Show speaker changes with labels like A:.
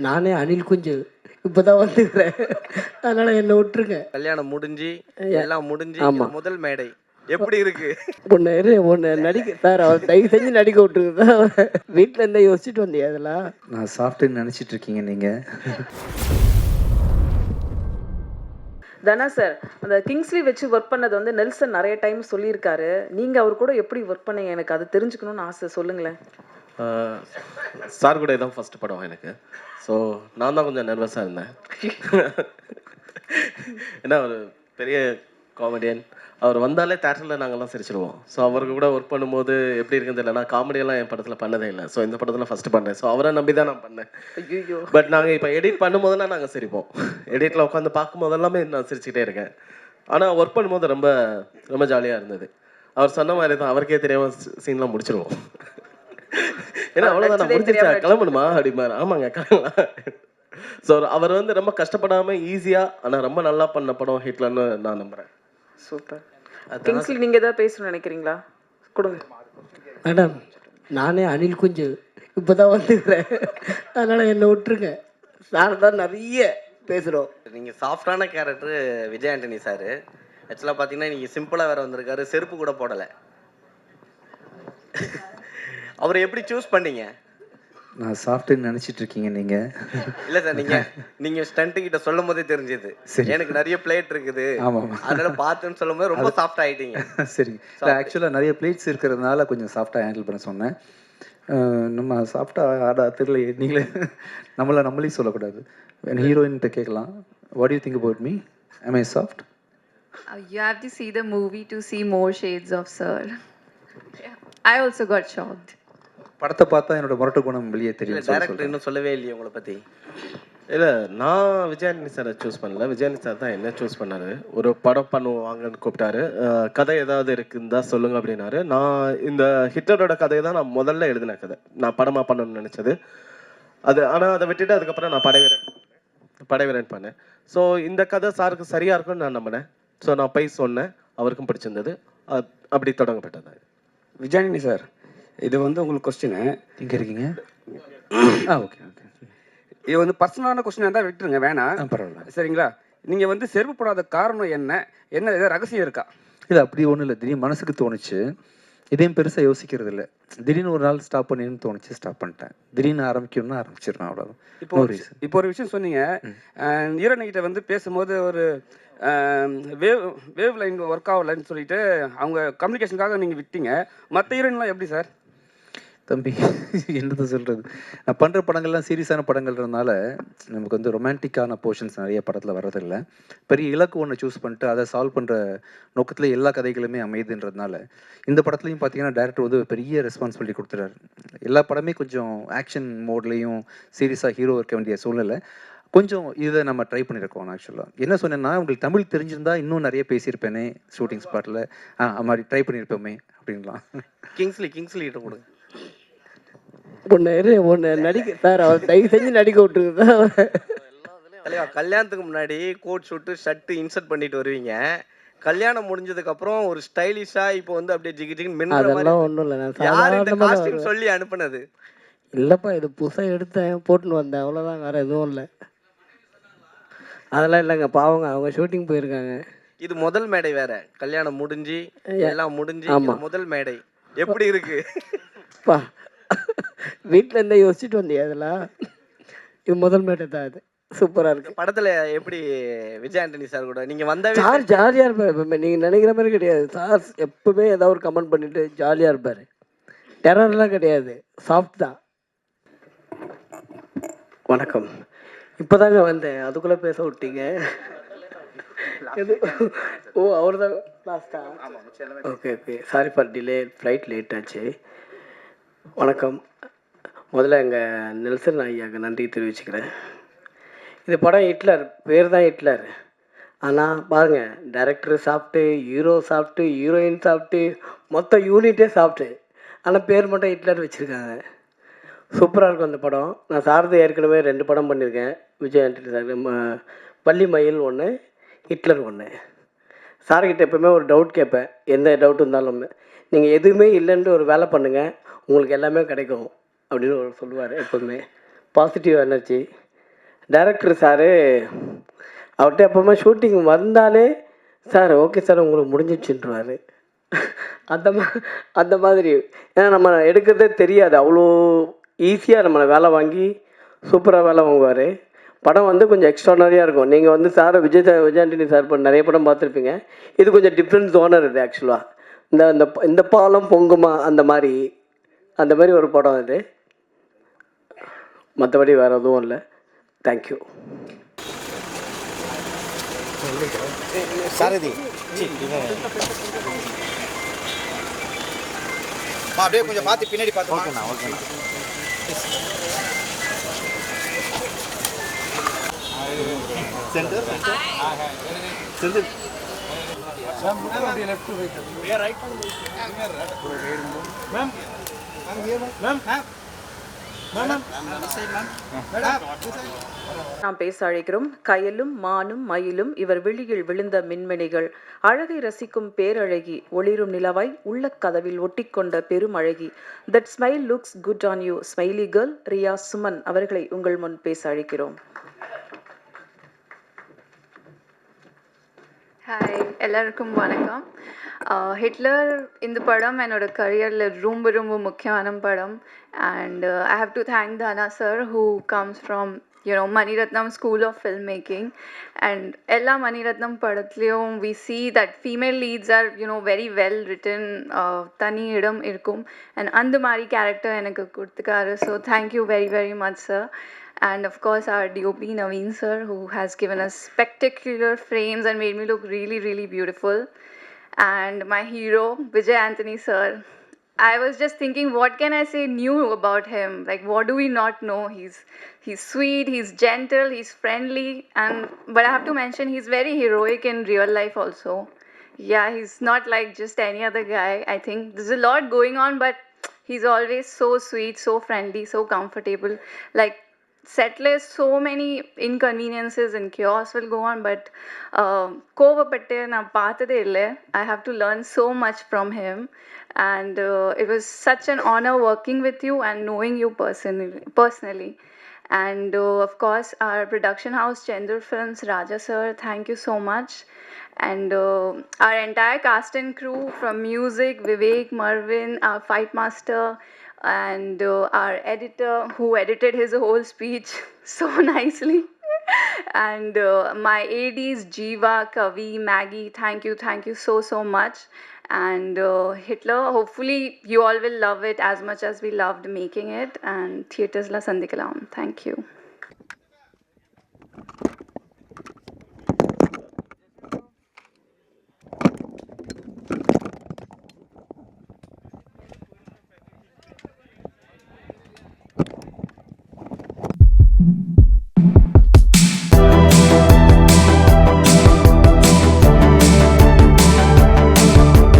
A: நானே அணில் குஞ்சு. இப்பதான் வந்துக்கிறேன். அதனால என்ன விட்டுருங்க.
B: கல்யாணம் முடிஞ்சு எல்லாம் முடிஞ்சு
A: ஆமா.
B: இது முதல் மேடை. எப்படி இருக்கு?
A: ஒன்னு நடிக்க சார் அவர் தயவு செஞ்சு நடிக்க விட்டுருங்க சார். வீட்டில் இருந்தா யோசிச்சுட்டு வந்தியா அதெல்லாம்?
C: நான் சாஃப்ட்ன்னு நினச்சிட்டு இருக்கீங்க நீங்கள்.
D: தனா சார், அந்த கிங்ஸ்லி வச்சு ஒர்க் பண்ணது வந்து நெல்சன் நிறைய டைம் சொல்லியிருக்காரு. நீங்கள் அவர் கூட எப்படி ஒர்க் பண்ணீங்க? எனக்கு அது தெரிஞ்சுக்கணும்னு ஆசை, சொல்லுங்களேன்.
E: சார் கூட தான் ஃபஸ்ட்டு படம் எனக்கு. ஸோ நான் தான் கொஞ்சம் நர்வஸாக இருந்தேன். ஏன்னா ஒரு பெரிய காமெடியன். அவர் வந்தாலே தேட்டரில் நாங்கள்லாம் சிரிச்சிடுவோம். ஸோ அவருக்கு கூட ஒர்க் பண்ணும்போது எப்படி இருக்குன்னு தெரியல. நான் காமெடியெல்லாம் என் படத்தில் பண்ணதே இல்லை. ஸோ இந்த படத்தில் ஃபஸ்ட்டு பண்ணேன். ஸோ அவரை நம்பி தான் நான் பண்ணேன்.
D: ஐயோ.
E: பட் நாங்கள் இப்போ எடிட் பண்ணும்போதெல்லாம் நாங்கள் சிரிப்போம். எடிட்டில் உட்காந்து பார்க்கும்போது எல்லாமே நான் சிரிச்சுக்கிட்டே இருக்கேன். ஆனால் ஒர்க் பண்ணும்போது ரொம்ப ரொம்ப ஜாலியாக இருந்தது. அவர் சொன்ன மாதிரி தான், அவருக்கே தெரியாமல் சீன்லாம் முடிச்சிருவோம். ஏன்னா அவ்வளோதான், நான் முடிச்சிருச்சா கிளம்பணுமா அப்படிமாரு. ஆமாங்க கிளம்பலாம். ஸோ அவர் வந்து ரொம்ப கஷ்டப்படாமல் ஈஸியாக ஆனால் ரொம்ப நல்லா பண்ண படம் ஹிட்லர்னு நான் நம்புகிறேன்.
D: சூப்பர். கிங்ஸ்லி நீங்கள் ஏதாவது பேசணும்னு நினைக்கிறீங்களா? கொடுங்க.
A: மேடம், நானே அணில் குஞ்சு. இப்போதான் வந்துக்கிறேன். அதனால என்ன விட்டுருங்க. சார் தான் நிறைய பேசுகிறோம்.
B: நீங்கள் சாஃப்டான கேரக்டர் விஜய் ஆண்டனி சார். ஆக்சுவலாக பார்த்தீங்கன்னா நீங்கள் சிம்பிளாக வேறு வந்திருக்காரு, செருப்பு கூட போடலை. அவரை எப்படி சூஸ் பண்ணீங்க?
C: நான் சாஃப்ட்ன்னு நினச்சிட்டு இருக்கீங்க நீங்கள்.
B: இல்லை சார், நீங்கள் ஸ்டண்ட்டு கிட்ட சொல்லும் போதே தெரிஞ்சது.
C: சரி.
B: எனக்கு நிறைய பிளேட் இருக்குது,
C: ஆமாம்.
B: அதனால பார்த்துன்னு சொல்லும் போது ரொம்ப சாஃப்ட் ஆகிட்டீங்க.
C: சரி. இல்லை, ஆக்சுவலாக நிறைய பிளேட்ஸ் இருக்கிறதுனால கொஞ்சம் சாஃப்டாக ஹேண்டில் பண்ண சொன்னேன். நம்ம சாஃப்டாக ஆடா தெரியல, நீங்களே நம்மளே சொல்லக்கூடாது. ஹீரோயின்கிட்ட கேட்கலாம். What you think about me? am I soft?
F: You have to see the movie to see more shades of sir. Yeah. I also got shocked.
C: படத்தை பார்த்தா என்னோட முரட்டு குணம் வெளியே
B: இல்லை,
C: தெரியும்.
B: டேரக்டர் இன்னும் சொல்லவே இல்லையே உங்களை பற்றி.
E: இல்லை, நான் விஜயானி சாரை சூஸ் பண்ணல. விஜயானி சார் தான் என்ன சூஸ் பண்ணார். ஒரு படம் பண்ணுவாங்கன்னு கூப்பிட்டாரு. கதை ஏதாவது இருக்குன்னு தான் சொல்லுங்கள் அப்படின்னாரு. நான் இந்த ஹிட்லரோட கதையை தான் நான் முதல்ல எழுதின கதை, நான் படமாக பண்ணணும்னு நினச்சது அது. ஆனால் அதை விட்டுட்டு அதுக்கப்புறம் நான் படைவீரன் பண்ணேன். ஸோ இந்த கதை சாருக்கு சரியாக இருக்கும்னு நான் நம்பினேன். ஸோ நான் போய் சொன்னேன், அவருக்கும் பிடிச்சிருந்தது. அப்படி தொடங்கப்பட்டது.
G: விஜயானி சார், இது வந்து உங்களுக்கு கொஸ்டின்.
C: எங்கே இருக்கீங்க? ஓகே.
G: இது வந்து பர்சனலான கொஸ்டின் இருந்தால் விட்டுருங்க, வேணாம்.
C: பரவாயில்ல.
G: சரிங்களா? நீங்கள் வந்து செருப்பு போடாத காரணம் என்ன ஏதாவது ரகசியம் இருக்கா?
C: இல்லை, அப்படி ஒன்றும் இல்லை. திடீர்னு மனசுக்கு தோணுச்சு. இதையும் பெருசாக யோசிக்கிறது இல்லை. திடீர்னு ஒரு நாள் ஸ்டாப் பண்ணின்னு தோணுச்சு, ஸ்டாப் பண்ணிட்டேன். திடீர்னு ஆரம்பிக்கணும்னா ஆரம்பிச்சிடணும், அவ்வளோதான்.
G: இப்போ ஒரு விஷயம் சொன்னீங்க. ஹீரோனிகிட்ட வந்து பேசும்போது ஒரு வேவ் லைன் ஒர்க் ஆகலைன்னு சொல்லிட்டு அவங்க கம்யூனிகேஷனுக்காக நீங்கள் விட்டீங்க. மற்ற ஹீரோயின்லாம் எப்படி சார்?
C: தம்பி, என்னது சொல்கிறது, நான் பண்ணுற படங்கள்லாம் சீரியஸான படங்கள்ன்றதுனால நமக்கு வந்து ரொமான்டிக்கான போர்ஷன்ஸ் நிறைய படத்தில் வர்றதில்லை. பெரிய இலக்கு ஒன்று சூஸ் பண்ணிட்டு அதை சால்வ் பண்ணுற நோக்கத்தில் எல்லா கதைகளுமே அமையுதுன்றதுனால இந்த படத்துலையும் பார்த்தீங்கன்னா டேரக்டர் வந்து பெரிய ரெஸ்பான்சிபிலிட்டி கொடுத்துறாரு. எல்லா படமே கொஞ்சம் ஆக்ஷன் மோட்லேயும் சீரியஸாக ஹீரோ இருக்க வேண்டிய சூழ்நிலை. கொஞ்சம் இதை நம்ம ட்ரை பண்ணியிருக்கோம். ஆக்சுவலாக என்ன சொன்னேன்னா, உங்களுக்கு தமிழ் தெரிஞ்சிருந்தா இன்னும் நிறைய பேசியிருப்பேனே ஷூட்டிங் ஸ்பாட்டில், அது மாதிரி ட்ரை பண்ணியிருப்போமே அப்படின்லாம்.
B: கிங்ஸ்லி கிட்ட கொடுங்க.
A: ஒன்று நடிக்க சார் அவர் தயவு செஞ்சு நடிக்க விட்டுருங்க சார்.
B: தலைவா, கல்யாணத்துக்கு முன்னாடி கோட் ஷூட்டு ஷர்ட்டு இன்சர்ட் பண்ணிட்டு வருவீங்க. கல்யாணம் முடிஞ்சதுக்கு அப்புறம் ஒரு ஸ்டைலிஷா இப்போ வந்து அப்படியே ஜிகின்னு மின்னுற மாதிரி.
A: அதெல்லாம் ஒன்றும் இல்லை, நான்
B: யார் இந்த
A: சாதாரணமாக
B: காஸ்டியூம் சொல்லி அனுப்புனது?
A: இல்லைப்பா, இது புதுசாக எடுத்தேன், போட்டுன்னு வந்தேன், அவ்வளோதான், வேறு எதுவும் இல்லை. அதெல்லாம் இல்லைங்க, பாவங்க, அவங்க ஷூட்டிங் போயிருக்காங்க.
B: இது முதல் மேடை வேற, கல்யாணம் முடிஞ்சு எல்லாம் முடிஞ்சு
A: ஆமா.
B: இது முதல் மேடை. எப்படி இருக்கு?
A: பா, வீட்டில் இருந்தால் யோசிச்சுட்டு வந்தியா அதெல்லாம்? இது முதல் மேட்டை தான், அது சூப்பராக
B: இந்த
A: இருக்கு.
B: படத்துல எப்படி விஜய் ஆண்டனி சார் கூட நீங்க வந்தாவே
A: சார் ஜாலியாக இருப்பார் எப்பவுமே, நீங்கள் நினைக்கிற மாதிரி கிடையாது. சார் எப்பவுமே ஏதாவது ஒரு கமெண்ட் பண்ணிட்டு ஜாலியாக இருப்பார். டெரர்லாம் கிடையாது, சாஃப்ட் தான். வணக்கம். இப்போதாங்க வந்தேன், அதுக்குள்ளே பேச விட்டீங்க. ஓ, அவர் தான் லாஸ்டா? Okay, sorry for delay, flight late ஆச்சு. வணக்கம். முதல்ல எங்கள் நெல்சன் ஐயாவுக்கு நன்றி தெரிவிச்சுக்கிறேன். இந்த படம் ஹிட்லர், பேர் தான் ஹிட்லர். ஆனால் பாருங்கள், டைரக்டர் சாப்பிட்டு, ஹீரோ சாப்பிட்டு, ஹீரோயின் சாப்பிட்டு, மொத்த யூனிட்டே சாப்பிட்டு, ஆனால் பேர் மட்டும் ஹிட்லர் வச்சுருக்காங்க. சூப்பராக இருக்கும் அந்த படம். நான் சாரதி ஏற்கனவே 2 படம் பண்ணியிருக்கேன். விஜய் ஆண்டனி சார், பள்ளி மயில் 1, ஹிட்லர் 1. சார்கிட்ட எப்போவுமே ஒரு டவுட் கேட்பேன், எந்த டவுட் இருந்தாலும். நீங்கள் எதுவுமே இல்லைன்ட்டு ஒரு வேலை பண்ணுங்கள், உங்களுக்கு எல்லாமே கிடைக்கும் அப்படின்னு சொல்லுவார் எப்போதுமே. Positive energy. டைரக்டர் சார் அவர்கிட்ட எப்போவுமே ஷூட்டிங் வந்தாலே சார் ஓகே சார் உங்களுக்கு முடிஞ்சிடுச்சுன்றாரு. அந்த மாதிரி ஏன்னா நம்ம எடுக்கிறதே தெரியாது, அவ்வளோ ஈஸியாக நம்மளை வேலை வாங்கி சூப்பராக வேலை வாங்குவார். படம் வந்து கொஞ்சம் எக்ஸ்ட்ரானரியாக இருக்கும். நீங்கள் வந்து சாரை விஜயாண்டனி சார் நிறைய படம் பார்த்துருப்பீங்க. இது கொஞ்சம் டிஃப்ரெண்ட் ஜோனர் இது ஆக்சுவலாக. இந்த இந்த இந்த பாலம் பொங்குமா அந்த மாதிரி ஒரு படம் இது. மற்றபடி வேறு எதுவும் இல்லை. தேங்க்யூ.
H: சாரதி அப்படியே கொஞ்சம் பார்த்து பின்னாடி பார்த்து. ஓகேண்ணா ஓகேண்ணா. சென்டர் சென்டர்
D: நாம் பேச அழைக்கிறோம். கயலும் மானும் மயிலும் இவர் விழியில் விழுந்த மின்மினிகள், அழகை ரசிக்கும் பேரழகி, ஒளிரும் நிலவாய் உள்ள கதவில் ஒட்டிக்கொண்ட பெருமழகி, that smile looks good on you smiley girl Riya Suman அவர்களை உங்கள் முன் பேச அழைக்கிறோம்.
F: ஹாய், எல்லாருக்கும் வணக்கம். ஹிட்லர் இந்த படம் என்னோட கரியரில் ரொம்ப ரொம்ப முக்கியமான படம். And I have to thank Dhana sir who comes from Maniratnam school of film making. And எல்லா மணிரத்னம் படத்துலேயும் we see that female leads are very well written, தனி இடம் இருக்கும். அண்ட் அந்த மாதிரி கேரக்டர் எனக்கு கொடுத்துக்காரு. So thank you very very much sir. And of course our DOP Naveen sir, who has given us spectacular frames and made me look really really beautiful. And my hero Vijay Anthony sir, I was just thinking what can I say new about him, like what do we not know. He's sweet, he's gentle, he's friendly, but I have to mention he's very heroic in real life also. Yeah, he's not like just any other guy. I think there's a lot going on, but he's always so sweet, so friendly, so comfortable. Like setless, so many inconveniences and chaos will go on, but கோவப்பட்டு நான் பார்த்ததே இல்லை. I have to learn so much from him, and it was such an honor working with you and knowing you personally. And of course our production house Chendur Films, Raja sir, thank you so much. And our entire cast and crew from music, Vivek, Marvin, our fight master, and our editor who edited his whole speech so nicely. And my ADs Jeeva, Kavi, Maggie, thank you so much. And Hitler, hopefully you all will love it as much as we loved making it. And theaters la sandikalam. Thank you.